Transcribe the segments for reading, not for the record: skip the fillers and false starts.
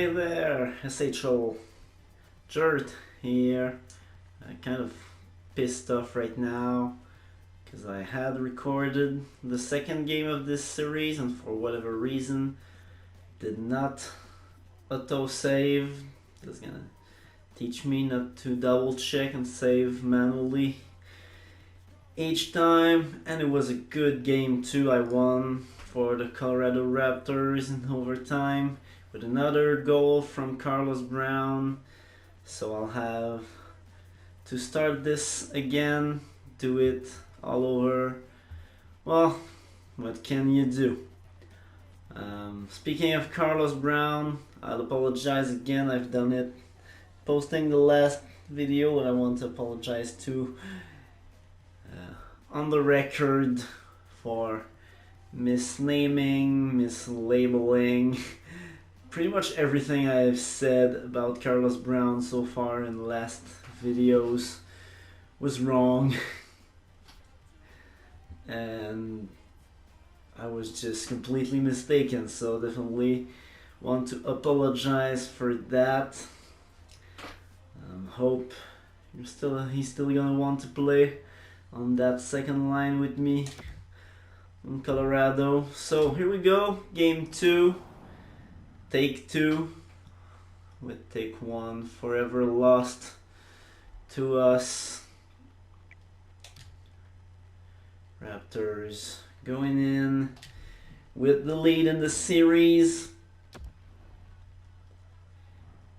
Hey there, SHL Dirt here. I'm kind of pissed off right now because I had recorded the second game of this series and for whatever reason did not auto-save. That's gonna teach me not to double check and save manually each time, and it was a good game too. I won for the Colorado Raptors in overtime with another goal from Carlos Brown. So I'll have to start this again, do it all over. Well, what can you do? Speaking of Carlos Brown, I'll apologize again. I've done it posting the last video, and I want to apologize to on the record for misnaming, mislabeling pretty much everything I've said about Carlos Brown so far in the last videos was wrong. And I was just completely mistaken, so definitely want to apologize for that. Hope he's still gonna want to play on that second line with me in Colorado. So here we go, game 2, take 2, with take 1 forever lost to us. Raptors going in with the lead in the series.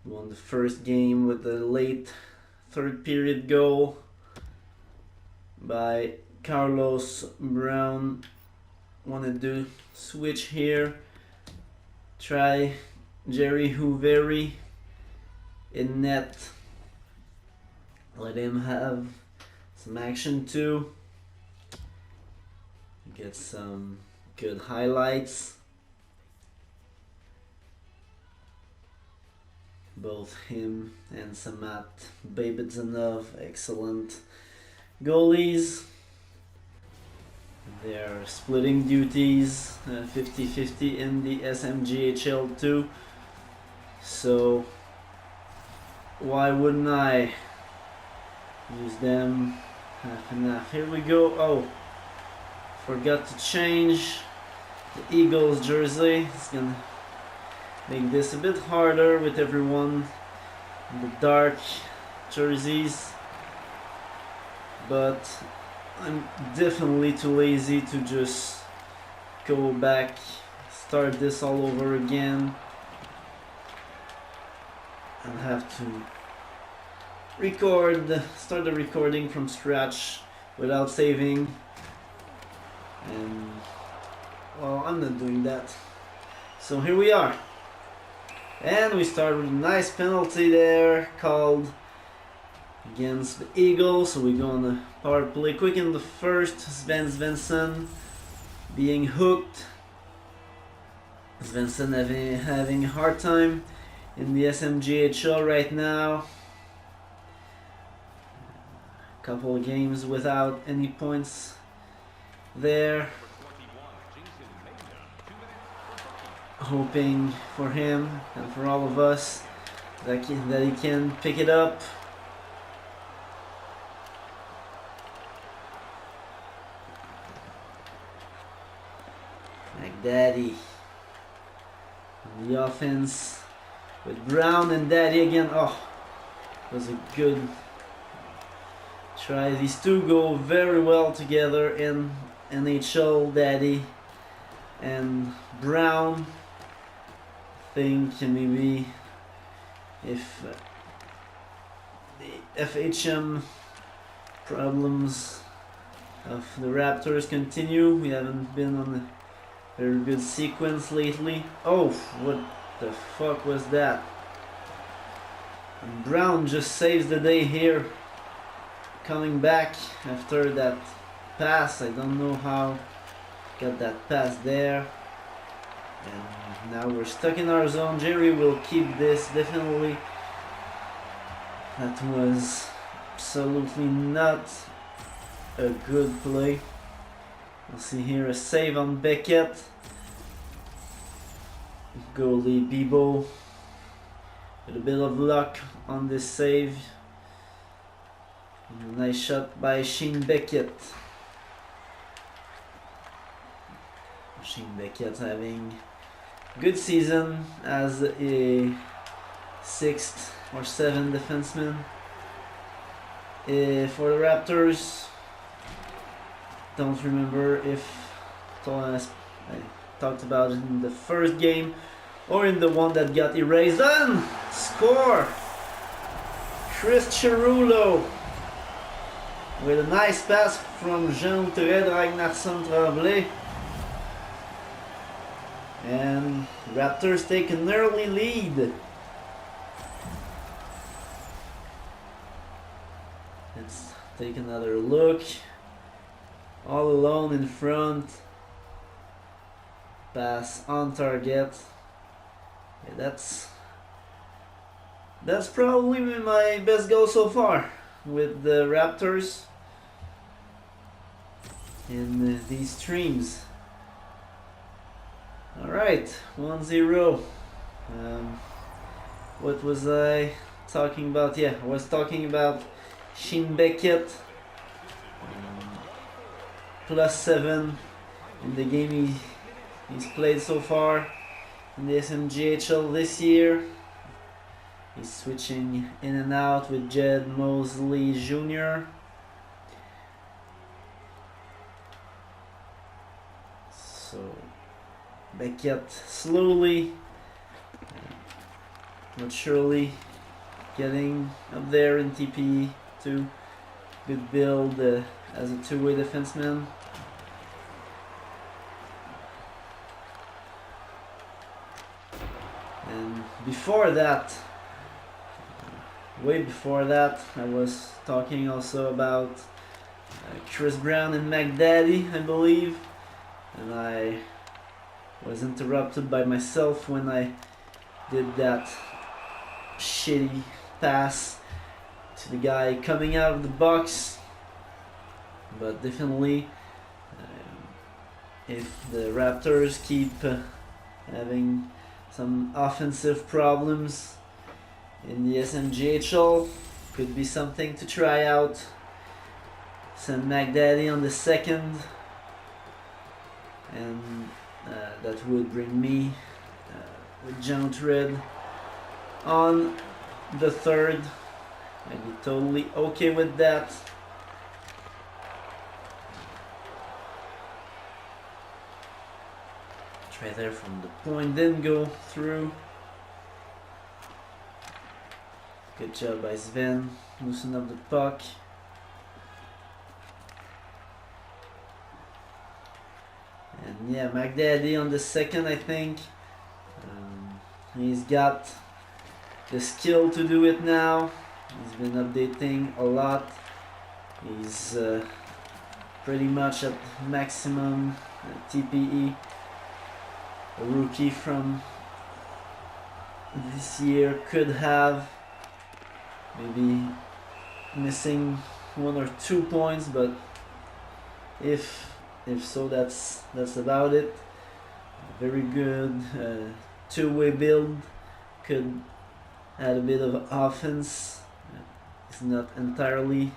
Won the first game with a late third period goal by Carlos Brown. Wanted to switch here, try Jerry Hooveri in net, let him have some action too, get some good highlights. Both him and Samat Babedzanov, excellent goalies. They're splitting duties 50-50 in the SMJHL 2, so why wouldn't I use them half and half? Here we go. Oh, forgot to change the Eagles jersey. It's gonna make this a bit harder with everyone in the dark jerseys, but I'm definitely too lazy to just go back, start this all over again, and have to start the recording from scratch without saving. And well, I'm not doing that. So here we are. And we start with a nice penalty there called against the Eagles. So we go on the power play quick in the first. Sven Svensson being hooked. Svensson having a hard time in the SMJHL right now. A couple of games without any points there. Hoping for him and for all of us that he can pick it up. Like Daddy on the offense with Brown and Daddy again. Oh, it was a good try. These two go very well together in NHL, Daddy and Brown. Think maybe if the FHM problems of the Raptors continue, we haven't been on a very good sequence lately. Oh, what the fuck was that? And Brown just saves the day here, coming back after that pass. I don't know how got that pass there. And now we're stuck in our zone. Jerry will keep this, definitely. That was absolutely not a good play. We'll see here a save on Beckett. Goalie Bibo with a bit of luck on this save. And a nice shot by Shane Beckett. Shane Beckett having a good season as a 6th or 7th defenseman for the Raptors. Don't remember if I talked about it in the first game or in the one that got erased. And score! Chris Cerullo with a nice pass from Jean-Outre Ragnarsson Tremblay. And Raptors take an early lead. Let's take another look. All alone in front. Pass on target. Yeah, that's probably my best goal so far with the Raptors in these streams. Alright, 1-0. What was I talking about? Yeah, I was talking about Shane Beckett. +7 in the game he's played so far in the SMJHL this year. He's switching in and out with Jed Mosley Jr. So Beckett slowly but surely getting up there in TP2. Good build as a two-way defenseman. And before that, way before that, I was talking also about Chris Brown and McDaddy, I believe, and I was interrupted by myself when I did that shitty pass to the guy coming out of the box. But definitely, if the Raptors keep having some offensive problems in the SMJHL, could be something to try out. Send McDaddy on the second, and that would bring me with Jean-Outre on the third. I'd be totally okay with that. Try there from the point, didn't go through. Good job by Sven, loosen up the puck. And yeah, McDaddy on the second, I think. He's got the skill to do it now. He's been updating a lot. He's pretty much at maximum TPE. A rookie from this year could have maybe missing 1 or 2 points, but if so, that's about it. Very good two-way build. Could add a bit of offense. It's not entirely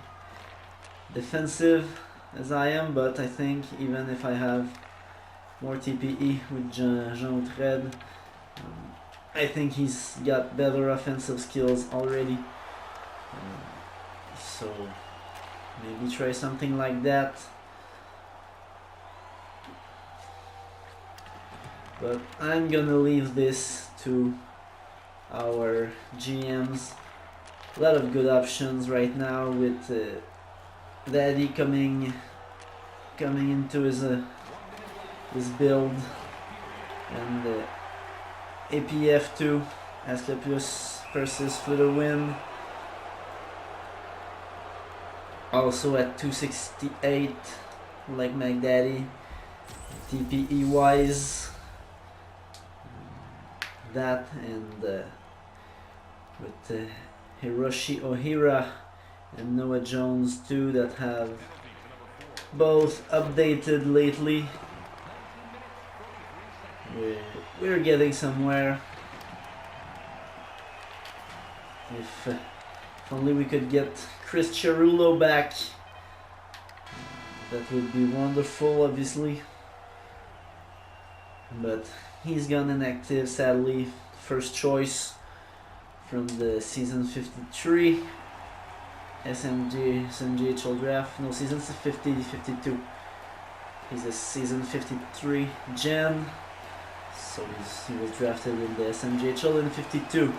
defensive as I am, but I think even if I have more TPE with Jean-Outre, I think he's got better offensive skills already. So maybe try something like that. But I'm gonna leave this to our GMs. A lot of good options right now with Daddy coming into his build, and Ep.2 Asclepius versus Flutterwind also at 268 like McDaddy. TPE wise, that, and with Hiroshi Ohira and Noah Jones too, that have both updated lately. We're getting somewhere. If only we could get Chris Cerullo back, that would be wonderful, obviously. But he's gone inactive, sadly. First choice from the season 53 SMJHL draft. No, season 52. He's a season 53 gen. So he was drafted in the SMJHL in 52.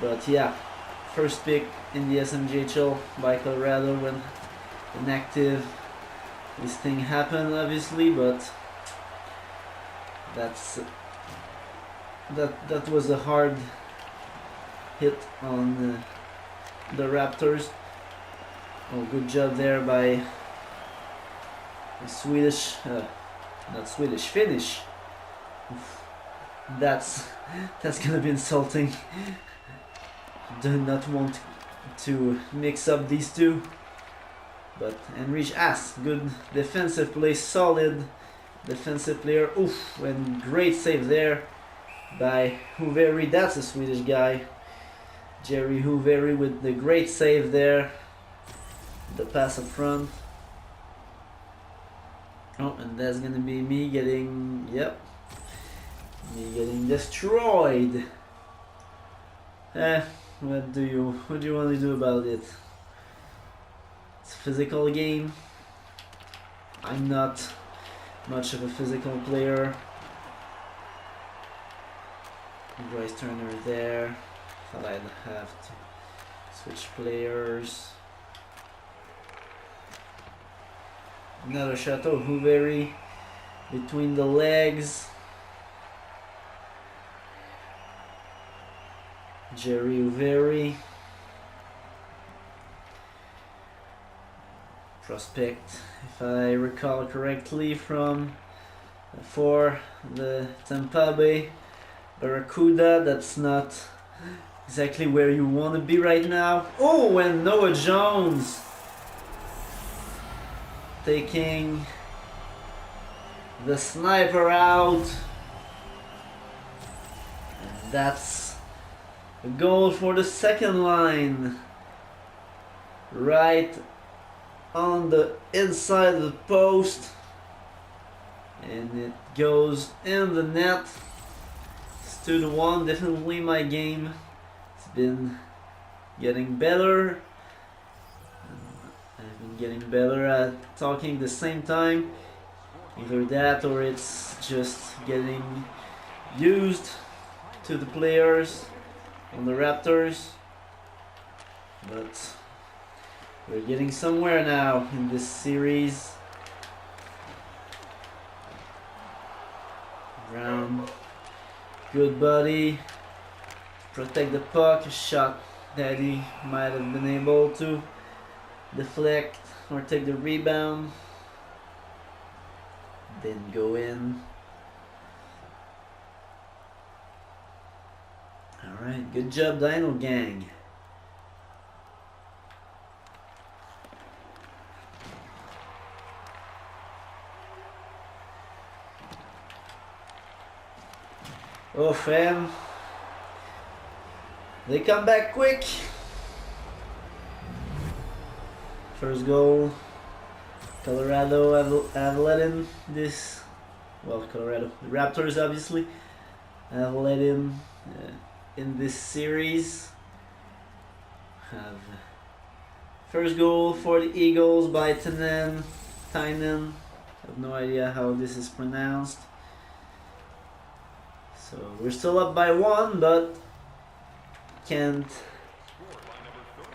But yeah, first pick in the SMJHL by Colorado when inactive. This thing happened, obviously, but that was a hard hit on the Raptors. Oh, good job there by the Finnish. Oof. That's gonna be insulting. Do not want to mix up these two. But Enrich good defensive play, solid defensive player. Oof, and great save there by Huveri. That's a Swedish guy. Jerry Huveri with the great save there. The pass up front. Oh, and that's gonna be me getting, me getting destroyed. What do you want to do about it? It's a physical game. I'm not much of a physical player. Bryce Turner there. Thought I'd have to switch players. Another shot of Huveri between the legs. Jerry Huveri. Prospect, if I recall correctly, for the Tampa Bay Barracuda. That's not exactly where you want to be right now. Oh, and Noah Jones taking the sniper out. And that's a goal for the second line. Right on the inside of the post, and it goes in the net. It's 2-1. Definitely my game. It's been getting better. I've been getting better at talking at the same time. Either that or it's just getting used to the players on the Raptors. But we're getting somewhere now in this series. Brown, good buddy. Protect the puck. A shot that he might have been able to deflect or take the rebound. Didn't go in. Alright, good job, Dino Gang. Oh, fam. They come back quick. First goal. Colorado have let in this. Well, Colorado. The Raptors, obviously, have let in in this series. Have first goal for the Eagles by Tynan. I have no idea how this is pronounced. So we're still up by 1, but can't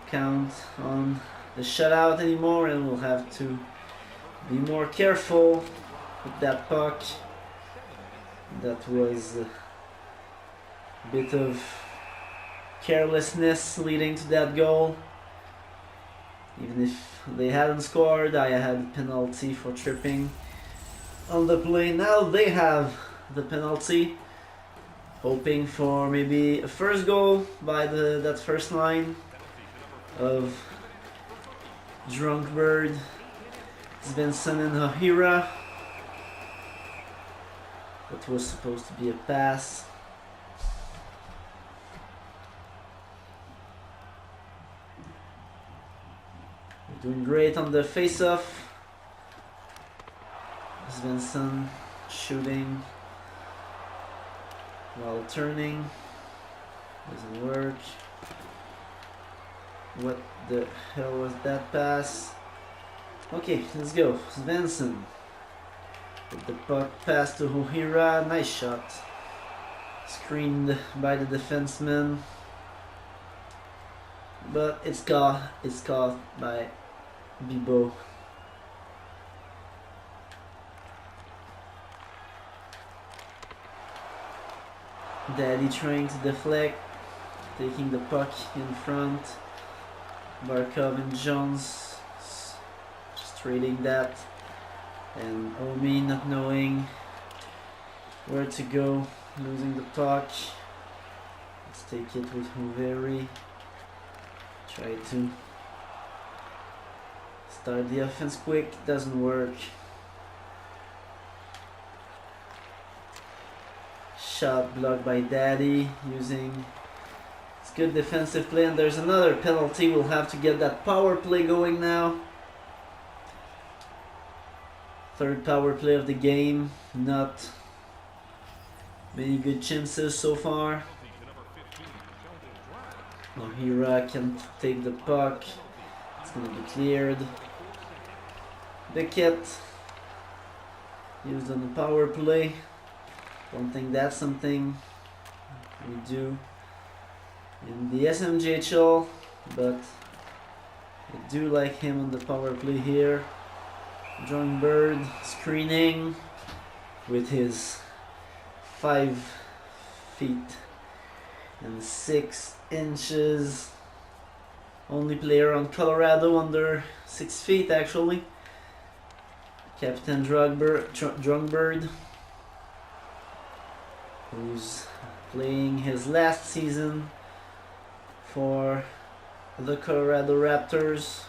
count on the shutout anymore, and we'll have to be more careful with that puck. That was a bit of carelessness leading to that goal. Even if they hadn't scored, I had a penalty for tripping on the play. Now they have the penalty. Hoping for maybe a first goal by that first line of Drunk Bird, Svensson and Hahira. That was supposed to be a pass. Doing great on the face-off. Svensson shooting while turning. Doesn't work. What the hell was that pass? Okay, let's go. Svensson. With the puck pass to Ohira. Nice shot. Screened by the defenseman. But it's caught by Bibo. Daddy trying to deflect, taking the puck in front. Barkov and Jones just trading that, and Omi not knowing where to go, losing the puck. Let's take it with Hoveri. Try to start the offense quick, doesn't work. Shot blocked by Daddy, using it's good defensive play, and there's another penalty. We'll have to get that power play going now. Third power play of the game, not many good chances so far. Ohira can take the puck. It's gonna be cleared. Beckett used on the power play. Don't think that's something we do in the SMJHL, but I do like him on the power play here. John Bird screening with his 5 feet and 6 inches. Only player on Colorado under 6 feet actually. Captain Drungbird, who's playing his last season for the Colorado Raptors.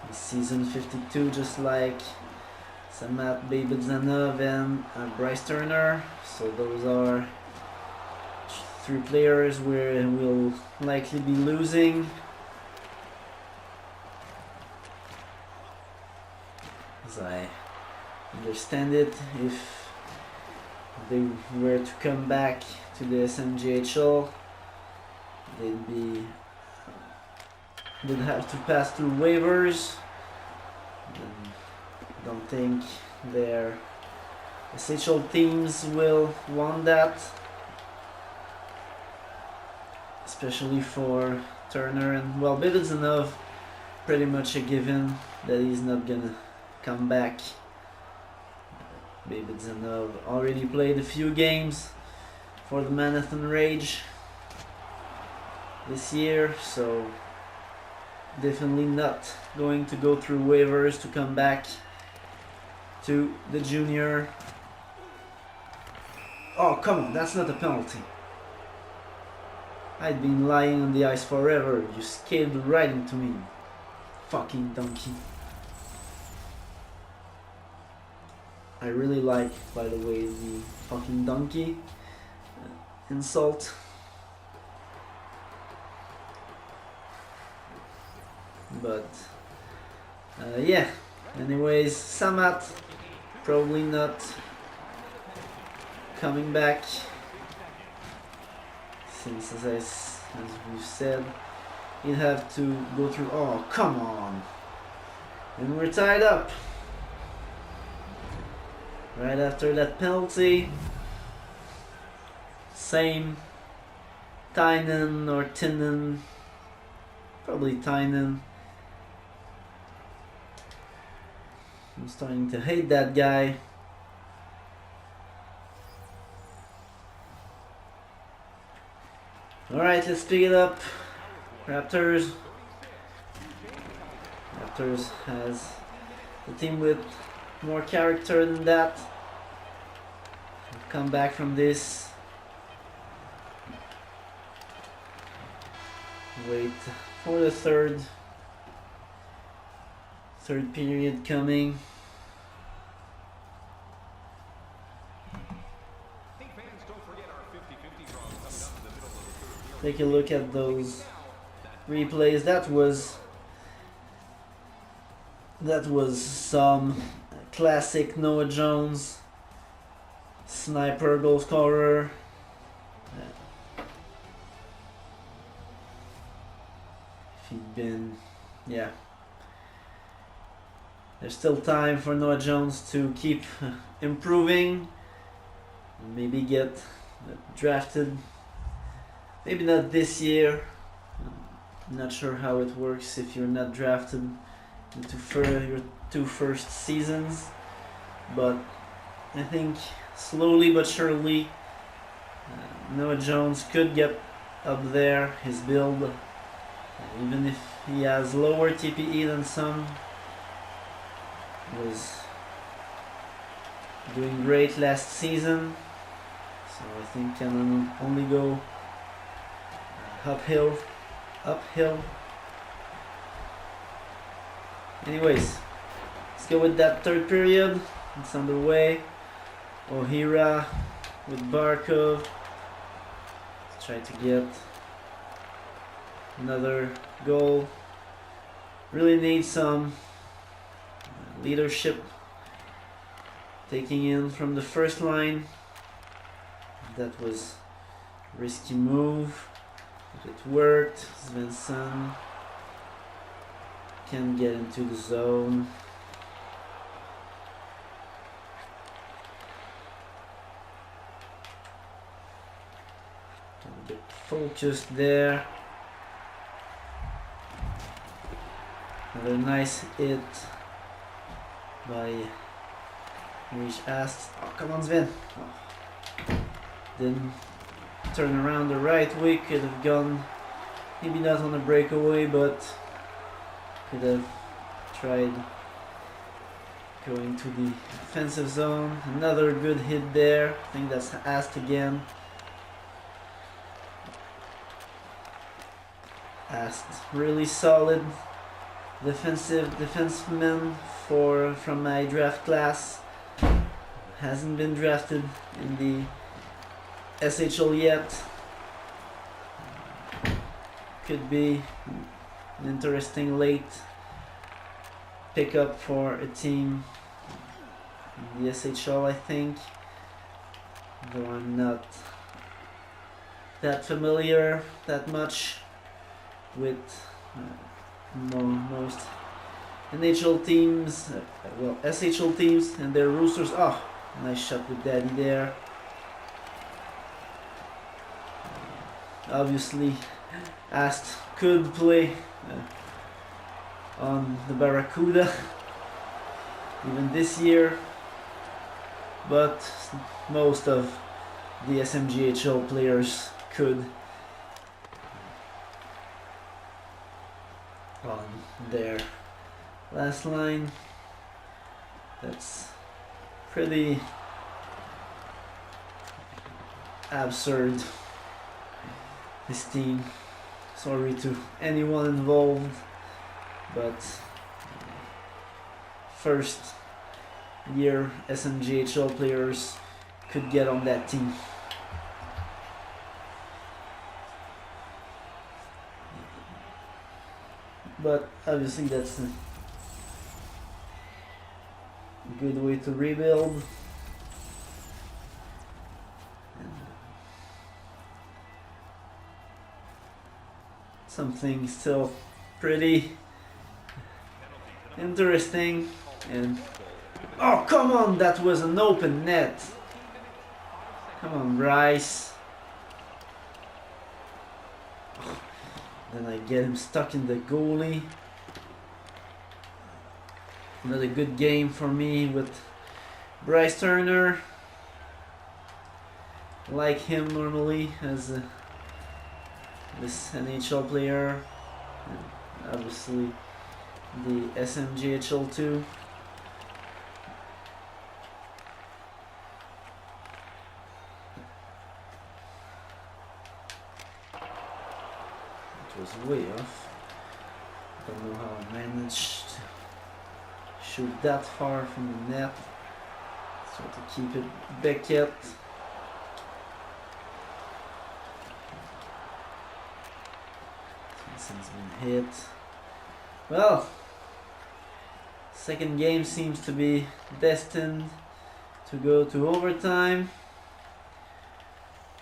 He's season 52, just like Samat Babidzanov and Bryce Turner. So those are 3 players where we'll likely be losing. As I understand it, if they were to come back to the SMJHL, they'd have to pass through waivers. I don't think their SHL teams will want that, especially for Turner and, well, Bibidzanov, pretty much a given that he's not gonna come back. Bibidzanov already played a few games for the Manhattan Rage this year, so definitely not going to go through waivers to come back to the junior. Oh, come on, that's not a penalty. I'd been lying on the ice forever. You skated right into me, fucking donkey. I really like, by the way, the fucking donkey insult. But yeah, anyways, Samat probably not coming back, since as we've said, he'd have to go through. Oh, come on, and we're tied up right after that penalty. Same Tynan or Tinen, probably Tynan. I'm starting to hate that guy. Alright, let's pick it up. Raptors. Raptors has a team with more character than that. We'll come back from this. Wait for the third period coming. Hey fans, don't forget our 50-50 draws take a look at those replays. That was some classic Noah Jones sniper goal scorer. If he'd been, yeah. There's still time for Noah Jones to keep improving, maybe get drafted. Maybe not this year. I'm not sure how it works if you're not drafted into your 2 first seasons, but I think slowly but surely Noah Jones could get up there. His build, even if he has lower TPE than some, was doing great last season, so I think can only go uphill. Anyways, let's go with that third period. It's underway. O'Hara with Barkov. Let's try to get another goal. Really need some leadership taking in from the first line. That was a risky move, but it worked. Svensson can get into the zone. A bit focused there. Another nice hit by Rich Ast. Oh, come on, Sven. Oh. Didn't turn around the right way. Could have gone, maybe not on a breakaway, but could have tried going to the offensive zone. Another good hit there. I think that's Ast again. Ast really solid defenseman from my draft class. Hasn't been drafted in the SHL yet. Could be an interesting late pickup for a team in the SHL, I think. Though I'm not that familiar that much with most NHL teams, well, SHL teams and their roosters. Oh, nice shot with Daddy there. Obviously, Ast could play on the Barracuda even this year, but most of the SMJHL players could on their last line. That's pretty absurd. This team, sorry to anyone involved, but first year SMJHL players could get on that team. But obviously that's a good way to rebuild. Something still pretty interesting. And oh, come on, that was an open net. Come on, Bryce. Then I get him stuck in the goalie. Another good game for me with Bryce Turner. Like him normally as this NHL player. And obviously the SMJHL2. Was way off. Don't know how I managed to shoot that far from the net. So to keep it back yet. Boston's been hit. Well, second game seems to be destined to go to overtime.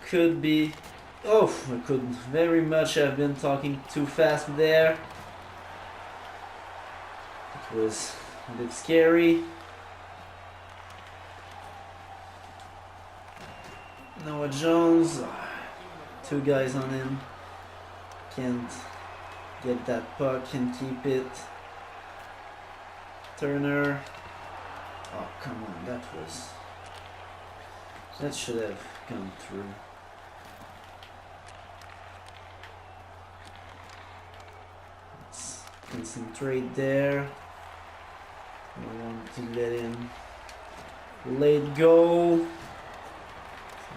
Could be... Oh, I could very much have been talking too fast there. It was a bit scary. Noah Jones, two guys on him. Can't get that puck and keep it. Turner. Oh, come on, that should have gone through. Let's concentrate there. I want to let him late goal.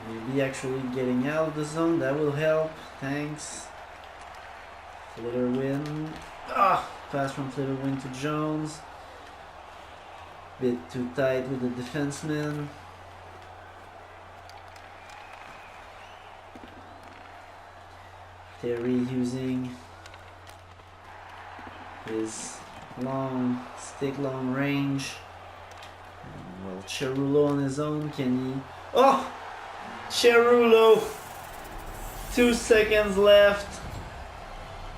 Maybe actually getting out of the zone, that will help. Thanks. Flitterwin. Pass from Flitterwin to Jones. Bit too tight with the defenseman. Terry using his long stick, long range. And, well, Cerullo on his own, can he? Oh! Cerullo! 2 seconds left.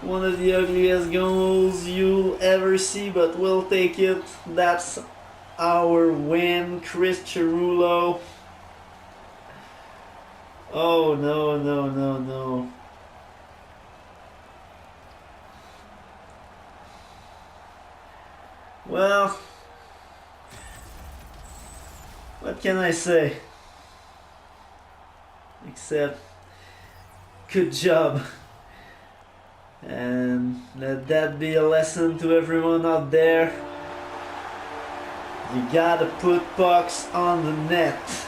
One of the ugliest goals you'll ever see, but we'll take it. That's our win, Chris Cerullo. Oh, no, no, no, no. Well, what can I say? Except, good job. And let that be a lesson to everyone out there. You gotta put pucks on the net.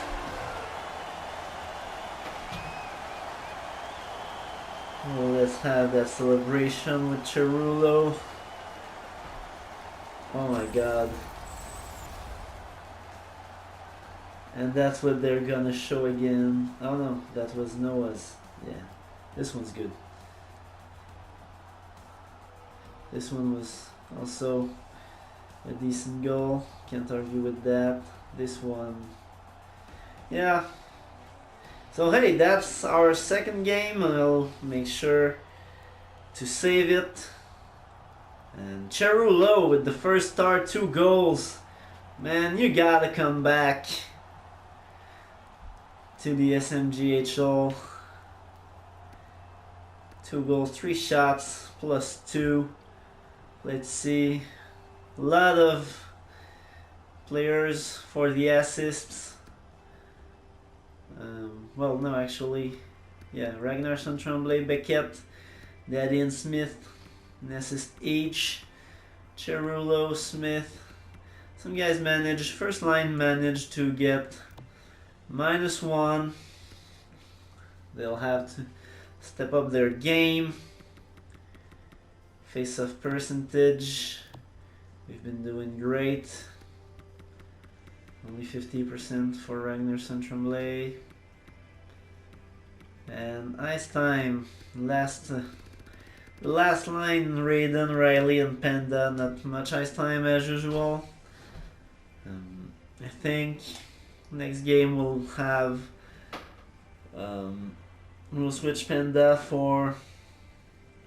Well, let's have that celebration with Cerullo. Oh my god. And that's what they're gonna show again. Oh no, that was Noah's. Yeah, this one's good. This one was also a decent goal. Can't argue with that. This one, yeah. So hey, that's our second game. I'll make sure to save it. And Cerullo with the first start, 2 goals. Man, you gotta come back to the SMJHL. 2 goals, 3 shots, plus 2. Let's see. A lot of players for the assists. Well, no, actually. Yeah, Ragnarsson, Tremblay, Beckett, Daddy and Smith. An assist each. Cerullo, Smith. Some guys managed, first line managed to get -1. They'll have to step up their game. Face-off percentage, we've been doing great. Only 50% for Ragnarsson, Tremblay. And ice time, the last line, Raiden, Riley and Panda, not much ice time as usual. I think next game we'll have, we'll switch Panda for,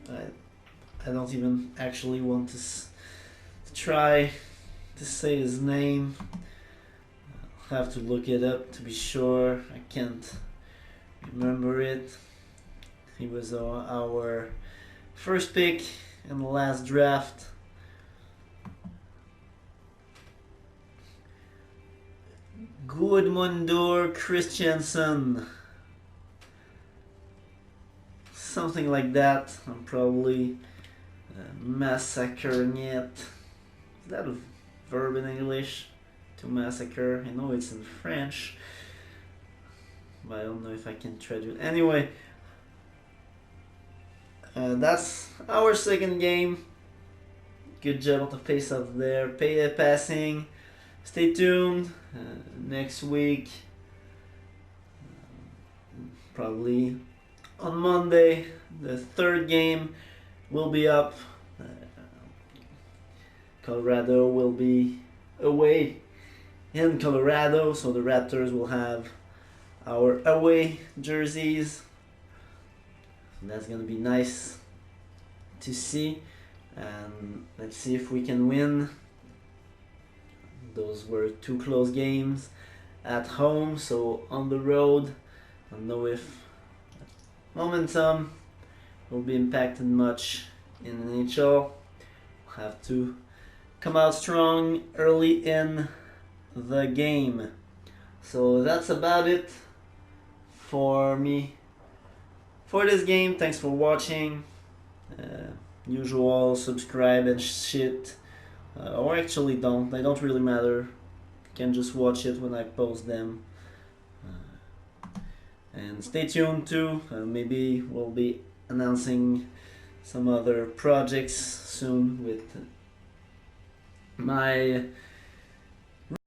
I don't even actually want to try to say his name. I'll have to look it up to be sure. I can't remember it. He was our first pick in the last draft. Gudmundur Christiansen. Something like that. I'm probably massacring it. Is that a verb in English? To massacre? I know it's in French, but I don't know if I can traduce. Anyway, that's our second game. Good job on the face-off there. Passing. Stay tuned. Next week, probably on Monday, the third game. will be up. Colorado will be away in Colorado, so the Raptors will have our away jerseys. And that's gonna be nice to see, and let's see if we can win. Those were two close games at home, so on the road, I don't know if momentum will be impacted much in NHL. We'll have to come out strong early in the game. So that's about it for me for this game. Thanks for watching. Usual, subscribe and shit. Or actually don't. They don't really matter. You can just watch it when I post them. And stay tuned too. Maybe we'll be announcing some other projects soon with my